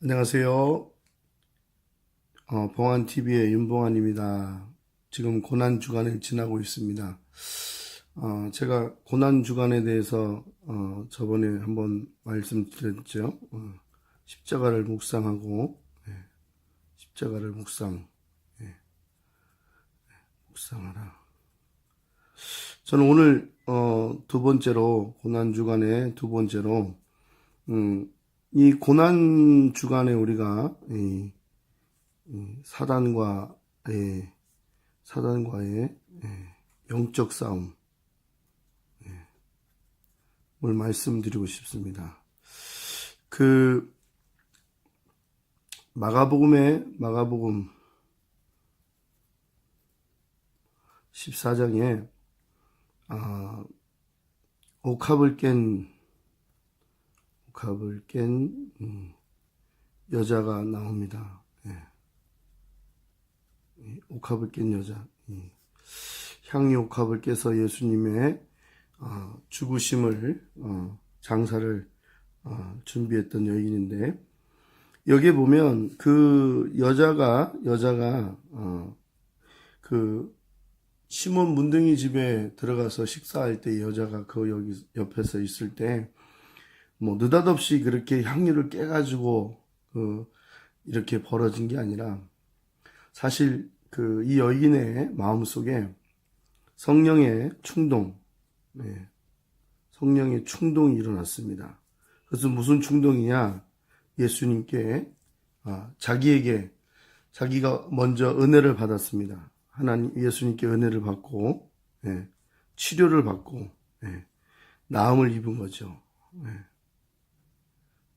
안녕하세요. 봉안TV의 윤봉안입니다. 지금 고난주간을 지나고 있습니다. 제가 고난주간에 대해서 저번에 한번 말씀드렸죠. 십자가를 묵상하고, 십자가를 묵상하라. 저는 오늘 두 번째로, 고난주간의 두 번째로 이 고난 주간에 우리가 사단과의 영적 싸움을 말씀드리고 싶습니다. 그 마가복음 14장에 옥합을 깬 여자가 나옵니다. 옥합을 깬 여자. 향유 옥합을 깨서 예수님의 죽으심을 장사를 준비했던 여인인데, 여기에 보면 그 여자가 그 시몬 문둥이 집에 들어가서 식사할 때 여자가 그 여기 옆에서 있을 때 뭐 느닷없이 그렇게 향유를 깨가지고 이렇게 벌어진 게 아니라, 사실 이 여인의 마음속에 성령의 충동이 일어났습니다. 그래서 무슨 충동이냐? 예수님께 자기가 먼저 은혜를 받았습니다. 예수님께 은혜를 받고 치료를 받고 나음을 입은 거죠.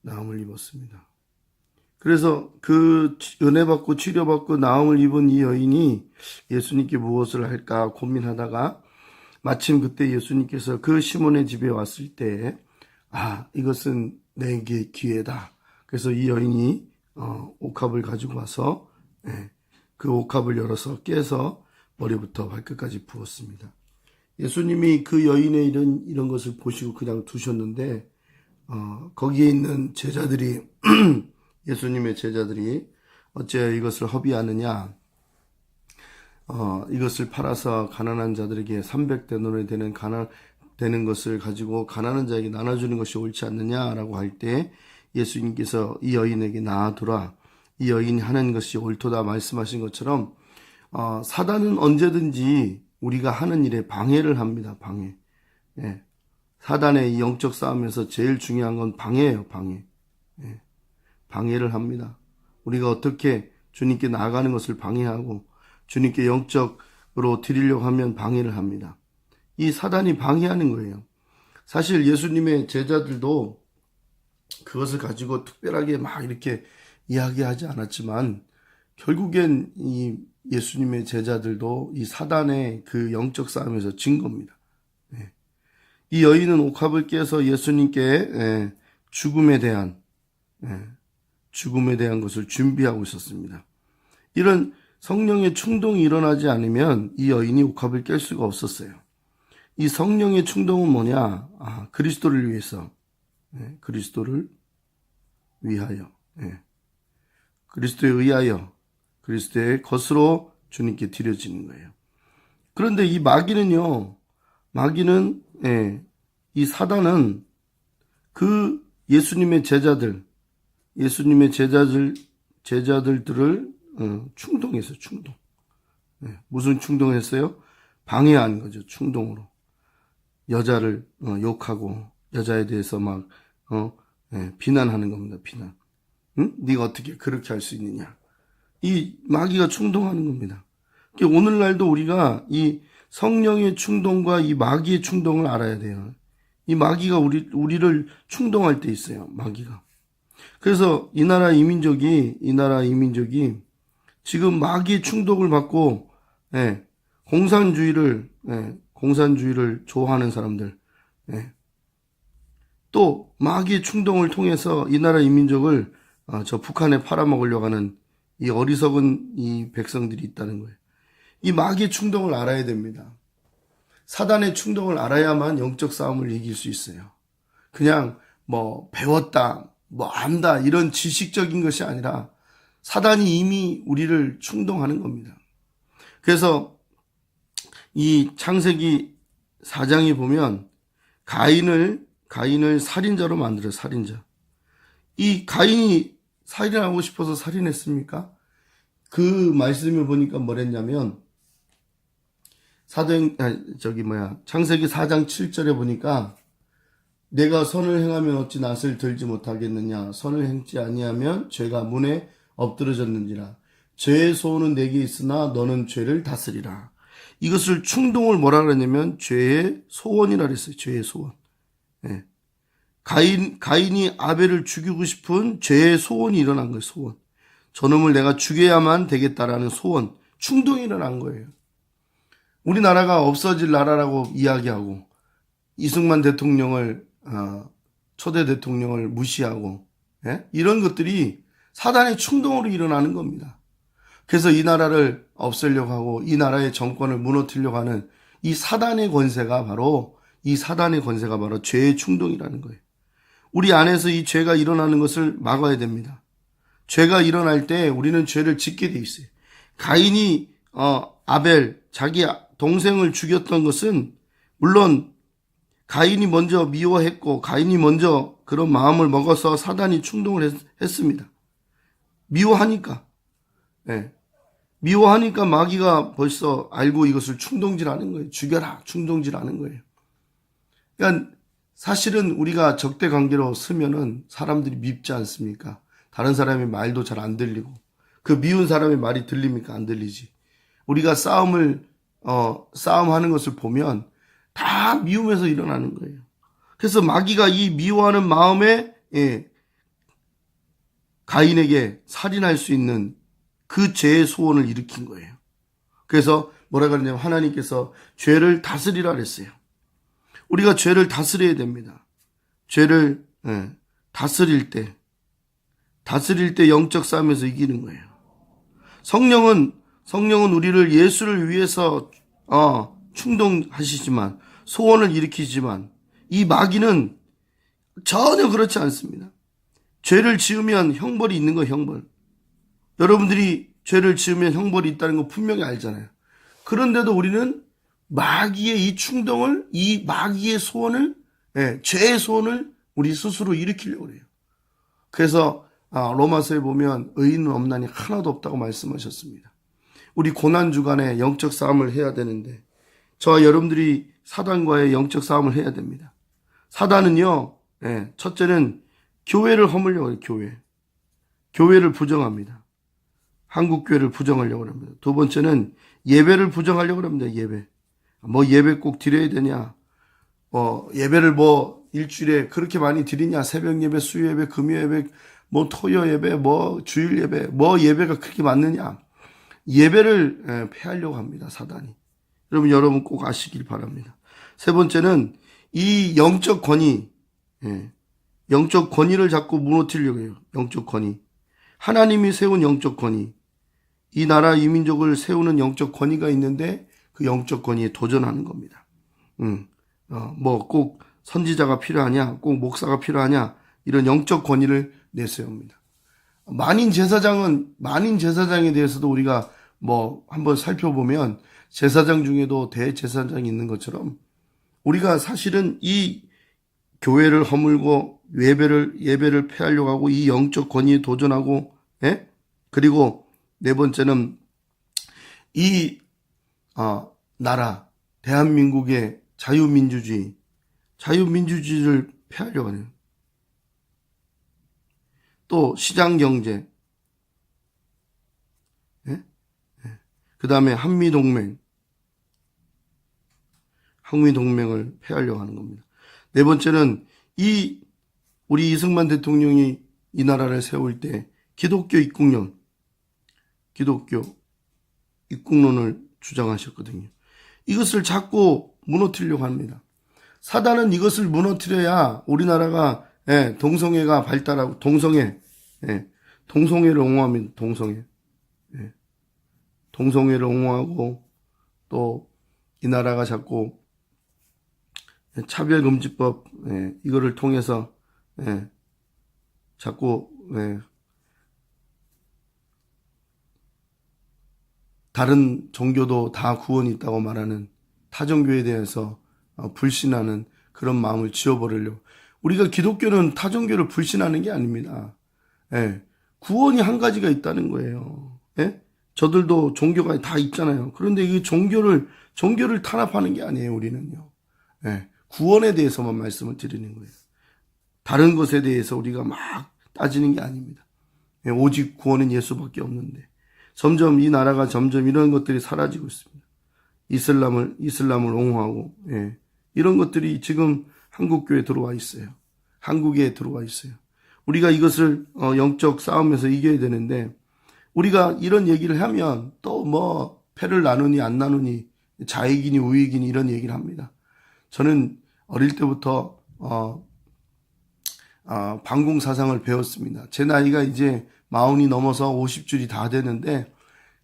나음을 입었습니다. 그래서 그 은혜 받고 치료받고 나음을 입은 이 여인이 예수님께 무엇을 할까 고민하다가, 마침 그때 예수님께서 그 시몬의 집에 왔을 때 이것은 내게 기회다. 그래서 이 여인이 옥합을 가지고 와서 그 옥합을 열어서 깨서 머리부터 발끝까지 부었습니다. 예수님이 그 여인의 이런 것을 보시고 그냥 두셨는데, 거기에 있는 제자들이 예수님의 제자들이 어째 이것을 허비하느냐, 이것을 팔아서 가난한 자들에게 300데나리 되는 것을 가지고 가난한 자에게 나눠주는 것이 옳지 않느냐라고 할 때, 예수님께서 이 여인에게 나아두라, 이 여인이 하는 것이 옳도다 말씀하신 것처럼, 사단은 언제든지 우리가 하는 일에 방해를 합니다. 방해. 사단의 이 영적 싸움에서 제일 중요한 건 방해예요. 방해를 합니다. 우리가 어떻게 주님께 나아가는 것을 방해하고 주님께 영적으로 드리려고 하면 방해를 합니다. 이 사단이 방해하는 거예요. 사실 예수님의 제자들도 그것을 가지고 특별하게 막 이렇게 이야기하지 않았지만, 결국엔 이 예수님의 제자들도 이 사단의 그 영적 싸움에서 진 겁니다. 이 여인은 옥합을 깨서 예수님께 죽음에 대한 것을 준비하고 있었습니다. 이런 성령의 충동이 일어나지 않으면 이 여인이 옥합을 깰 수가 없었어요. 이 성령의 충동은 뭐냐? 그리스도를 위해서, 그리스도를 위하여, 그리스도에 의하여, 그리스도의 것으로 주님께 드려지는 거예요. 그런데 이 마귀는 이 사단은 그 예수님의 제자들들을 충동했어요. 무슨 충동했어요? 방해한 거죠. 충동으로. 여자를 욕하고 여자에 대해서 막 비난하는 겁니다. 비난. 응? 네가 어떻게 그렇게 할 수 있느냐? 이 마귀가 충동하는 겁니다. 오늘날도 우리가 이 성령의 충동과 이 마귀의 충동을 알아야 돼요. 이 마귀가 우리를 충동할 때 있어요. 마귀가. 그래서 이 나라 이민족이 지금 마귀의 충동을 받고 공산주의를 좋아하는 사람들, 또 마귀의 충동을 통해서 이 나라 이민족을 저 북한에 팔아먹으려고 하는 이 어리석은 이 백성들이 있다는 거예요. 이 마귀의 충동을 알아야 됩니다. 사단의 충동을 알아야만 영적 싸움을 이길 수 있어요. 그냥 배웠다, 뭐 안다 이런 지식적인 것이 아니라 사단이 이미 우리를 충동하는 겁니다. 그래서 이 창세기 4장에 보면 가인을 살인자로 만들어요. 살인자. 이 가인이 살인하고 싶어서 살인했습니까? 그 말씀을 보니까 뭐랬냐면 창세기 4장 7절에 보니까 내가 선을 행하면 어찌 낫을 들지 못하겠느냐. 선을 행지 아니하면 죄가 문에 엎드러졌는지라. 죄의 소원은 내게 있으나 너는 죄를 다스리라. 이것을 충동을 뭐라 그랬냐면 죄의 소원이라 그랬어요. 죄의 소원. 예. 가인이 아벨을 죽이고 싶은 죄의 소원이 일어난 거예요. 소원. 저놈을 내가 죽여야만 되겠다라는 소원. 충동이 일어난 거예요. 우리나라가 없어질 나라라고 이야기하고 이승만 대통령을 초대 대통령을 무시하고 이런 것들이 사단의 충동으로 일어나는 겁니다. 그래서 이 나라를 없애려고 하고 이 나라의 정권을 무너뜨리려고 하는 이 사단의 권세가 바로 죄의 충동이라는 거예요. 우리 안에서 이 죄가 일어나는 것을 막아야 됩니다. 죄가 일어날 때 우리는 죄를 짓게 돼 있어요. 가인이 아벨 자기 동생을 죽였던 것은 물론 가인이 먼저 미워했고 가인이 먼저 그런 마음을 먹어서 사단이 충동을 했습니다. 미워하니까. 네. 미워하니까 마귀가 벌써 알고 이것을 충동질하는 거예요. 죽여라 충동질하는 거예요. 그러니까 사실은 우리가 적대 관계로 서면은 사람들이 밉지 않습니까? 다른 사람의 말도 잘 안 들리고 그 미운 사람의 말이 들립니까? 안 들리지. 우리가 싸움하는 것을 보면 다 미움에서 일어나는 거예요. 그래서 마귀가 이 미워하는 마음에 가인에게 살인할 수 있는 그 죄의 소원을 일으킨 거예요. 그래서 뭐라 그러냐면 하나님께서 죄를 다스리라 그랬어요. 우리가 죄를 다스려야 됩니다. 죄를 다스릴 때 영적 싸움에서 이기는 거예요. 성령은 우리를 예수를 위해서 충동하시지만 소원을 일으키지만 이 마귀는 전혀 그렇지 않습니다. 죄를 지으면 형벌이 있는 거예요. 형벌. 여러분들이 죄를 지으면 형벌이 있다는 거 분명히 알잖아요. 그런데도 우리는 마귀의 이 충동을, 이 마귀의 소원을, 죄의 소원을 우리 스스로 일으키려고 해요. 그래서 로마서에 보면 의인은 없나니 하나도 없다고 말씀하셨습니다. 우리 고난주간에 영적 싸움을 해야 되는데 저와 여러분들이 사단과의 영적 싸움을 해야 됩니다. 사단은요, 첫째는 교회를 허물려고 해요. 교회를 부정합니다. 한국교회를 부정하려고 합니다. 두 번째는 예배를 부정하려고 합니다. 예배 꼭 드려야 되냐? 예배를 일주일에 그렇게 많이 드리냐? 새벽 예배, 수요 예배, 금요 예배, 토요 예배, 주일 예배, 예배가 그렇게 많느냐? 예배를 폐하려고 합니다. 사단이. 여러분 꼭 아시길 바랍니다. 세 번째는 이 영적 권위를 자꾸 무너뜨리려고 해요. 영적 권위. 하나님이 세운 영적 권위. 이 나라 이 민족을 세우는 영적 권위가 있는데 그 영적 권위에 도전하는 겁니다. 꼭 선지자가 필요하냐, 꼭 목사가 필요하냐, 이런 영적 권위를 내세웁니다. 만인 제사장에 대해서도 우리가 한번 살펴보면 제사장 중에도 대제사장이 있는 것처럼 우리가 사실은 이 교회를 허물고 예배를 폐하려고 하고 이 영적 권위에 도전하고, 그리고 네 번째는 이 나라 대한민국의 자유민주주의를 폐하려고 하네요. 또 시장경제, 그 다음에 한미동맹을 폐하려고 하는 겁니다. 네 번째는 우리 이승만 대통령이 이 나라를 세울 때 기독교 입국론을 주장하셨거든요. 이것을 자꾸 무너뜨리려고 합니다. 사단은 이것을 무너뜨려야 우리나라가 동성애가 발달하고 동성애를 옹호합니다. 동성애를 옹호하고 또 이 나라가 자꾸 차별금지법 이거를 통해서 자꾸 다른 종교도 다 구원이 있다고 말하는 타종교에 대해서 불신하는 그런 마음을 지워버리려고. 우리가 기독교는 타종교를 불신하는 게 아닙니다. 예, 구원이 한 가지가 있다는 거예요. 예? 저들도 종교가 다 있잖아요. 그런데 이 종교를 탄압하는 게 아니에요, 우리는요. 예, 구원에 대해서만 말씀을 드리는 거예요. 다른 것에 대해서 우리가 막 따지는 게 아닙니다. 예, 오직 구원은 예수밖에 없는데 점점 이 나라가 점점 이런 것들이 사라지고 있습니다. 이슬람을 옹호하고 이런 것들이 지금 한국교회에 들어와 있어요. 한국에 들어와 있어요. 우리가 이것을 영적 싸움에서 이겨야 되는데 우리가 이런 얘기를 하면 또 뭐 패를 나누니 안 나누니 좌익이니 우익이니 이런 얘기를 합니다. 저는 어릴 때부터 반공 사상을 배웠습니다. 제 나이가 이제 40이 넘어서 50줄이 다 되는데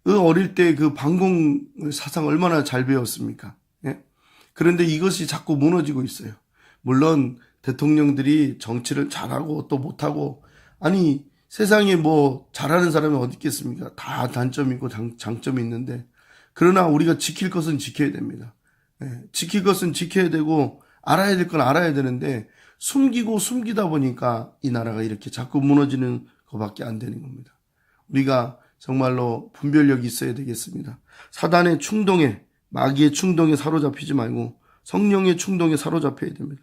그 어릴 때 그 반공 사상 얼마나 잘 배웠습니까? 예? 그런데 이것이 자꾸 무너지고 있어요. 물론 대통령들이 정치를 잘하고 또 못하고 아니 세상에 뭐 잘하는 사람이 어디 있겠습니까? 다 단점이 있고 장점이 있는데 그러나 우리가 지킬 것은 지켜야 됩니다. 예, 지킬 것은 지켜야 되고 알아야 될 건 알아야 되는데 숨기다 보니까 이 나라가 이렇게 자꾸 무너지는 것밖에 안 되는 겁니다. 우리가 정말로 분별력이 있어야 되겠습니다. 사단의 충동에 마귀의 충동에 사로잡히지 말고 성령의 충동에 사로잡혀야 됩니다.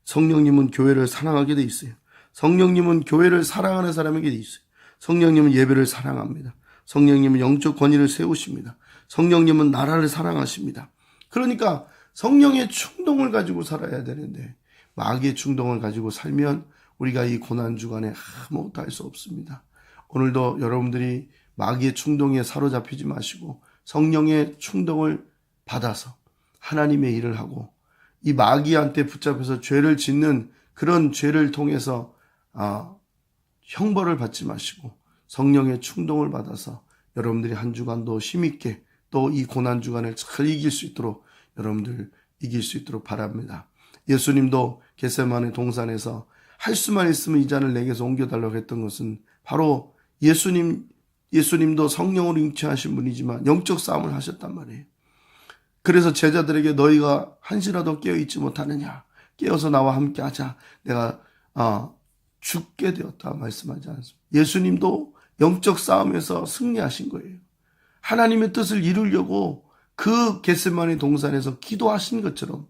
성령님은 교회를 사랑하게 돼 있어요. 성령님은 교회를 사랑하는 사람에게 돼 있어요. 성령님은 예배를 사랑합니다. 성령님은 영적 권위를 세우십니다. 성령님은 나라를 사랑하십니다. 그러니까 성령의 충동을 가지고 살아야 되는데 마귀의 충동을 가지고 살면 우리가 이 고난 주간에 아무것도 할 수 없습니다. 오늘도 여러분들이 마귀의 충동에 사로잡히지 마시고 성령의 충동을 받아서 하나님의 일을 하고 이 마귀한테 붙잡혀서 죄를 짓는 그런 죄를 통해서 형벌을 받지 마시고 성령의 충동을 받아서 여러분들이 한 주간도 힘있게 또 이 고난 주간을 잘 이길 수 있도록 여러분들 이길 수 있도록 바랍니다. 예수님도 겟세마네 동산에서 할 수만 있으면 이 잔을 내게서 옮겨달라고 했던 것은 바로 예수님도 성령으로 잉태하신 분이지만 영적 싸움을 하셨단 말이에요. 그래서 제자들에게 너희가 한시라도 깨어있지 못하느냐, 깨어서 나와 함께 하자, 내가 죽게 되었다 말씀하지 않습니다. 예수님도 영적 싸움에서 승리하신 거예요. 하나님의 뜻을 이루려고 그 겟세마네 동산에서 기도하신 것처럼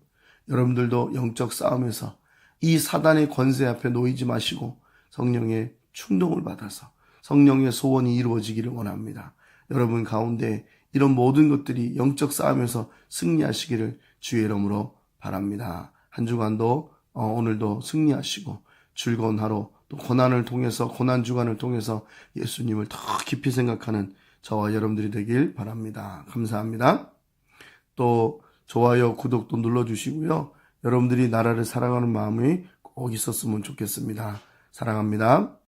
여러분들도 영적 싸움에서 이 사단의 권세 앞에 놓이지 마시고 성령의 충동을 받아서 성령의 소원이 이루어지기를 원합니다. 여러분 가운데 이런 모든 것들이 영적 싸움에서 승리하시기를 주의 이름으로 바랍니다. 한 주간도 오늘도 승리하시고 즐거운 하루 또 고난 주간을 통해서 예수님을 더 깊이 생각하는 저와 여러분들이 되길 바랍니다. 감사합니다. 또 좋아요, 구독도 눌러주시고요. 여러분들이 나라를 사랑하는 마음이 꼭 있었으면 좋겠습니다. 사랑합니다.